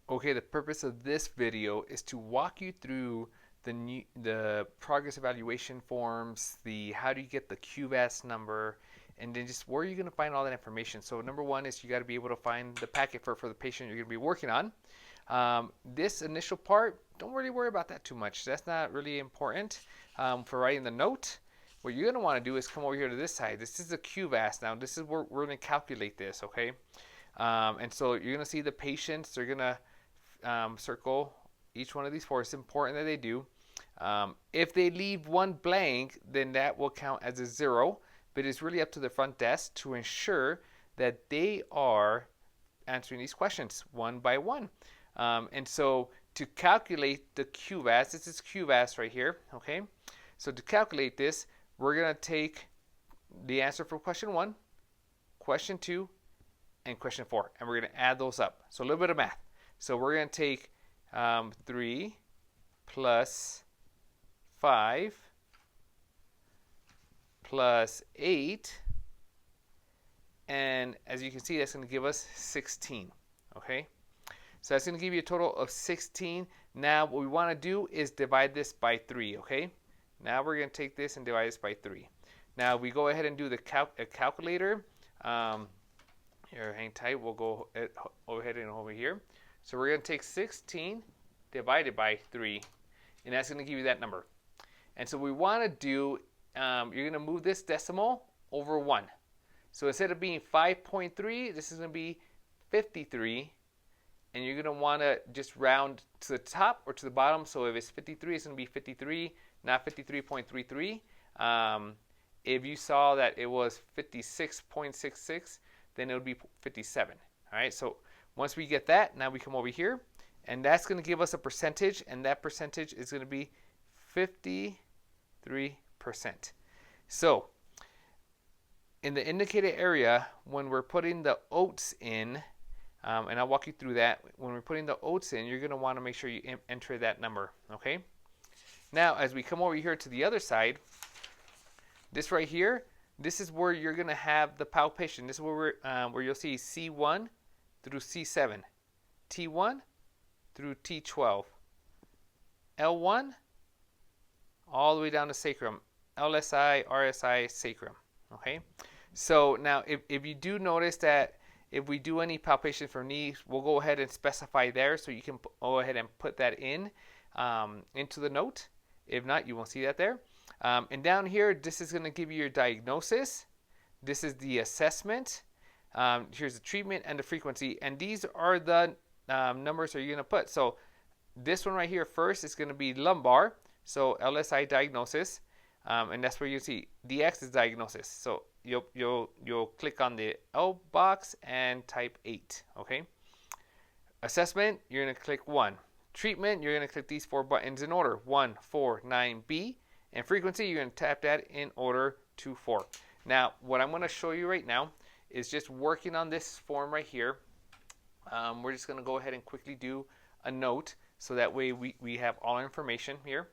Okay, the purpose of this video is to walk you through the progress evaluation forms, the how do you get the QVAS number, and then just where you're going to find all that information. So number one is you got to be able to find the packet for the patient you're going to be working on. This initial part, don't really worry about that too much. That's not really important for writing the note. What you're going to want to do is come over here to this side. This is the QVAS now. This is where we're going to calculate this, okay? And so you're going to see the patients. They're going to circle each one of these four. It's important that they do. If they leave one blank, then that will count as a 0, but it's really up to the front desk to ensure that they are answering these questions one by one. And so to calculate the QVAS, this is QVAS right here, okay? So to calculate this, we're going to take the answer for question 1, question 2, and question 4, and we're going to add those up. So a little bit of math. So we're going to take 3 plus 5 plus 8, and as you can see, that's going to give us 16, okay? So that's going to give you a total of 16. Now what we want to do is divide this by 3, okay? Now we're going to take this and divide this by 3. Now we go ahead and do the calculator. Here, hang tight. We'll go ahead and over here. So we're going to take 16 divided by 3, and that's going to give you that number. And so we want to do, you're going to move this decimal over 1. So instead of being 5.3, this is going to be 53, and you're going to want to just round to the top or to the bottom. So if it's 53, it's going to be 53, not 53.33. If you saw that it was 56.66, then it would be 57. All right, so once we get that, now we come over here, and that's going to give us a percentage, and that percentage is going to be 53%. So in the indicated area, when we're putting the oats in, and I'll walk you through that, when we're putting the oats in, you're going to want to make sure you enter that number, okay? Now, as we come over here to the other side, this right here, this is where you're going to have the palpation. This is where where you'll see C1 through C7, T1 through T12, L1 all the way down to sacrum, LSI, RSI, sacrum. Okay, so now if you do notice that if we do any palpation for knees, we'll go ahead and specify there, so you can go ahead and put that in into the note. If not, you won't see that there. And down here, this is going to give you your diagnosis. This is the assessment. Here's the treatment and the frequency. And these are the numbers that you're going to put. So this one right here first is going to be lumbar. So LSI diagnosis. And that's where you see DX is diagnosis. So you'll click on the L box and type 8. Okay. Assessment, you're going to click 1. Treatment, you're going to click these 4 buttons in order. 1, 4, 9, B. And frequency, you're going to tap that in order 2, 4. Now, what I'm going to show you right now is just working on this form right here. We're just going to go ahead and quickly do a note, so that way we have all our information here.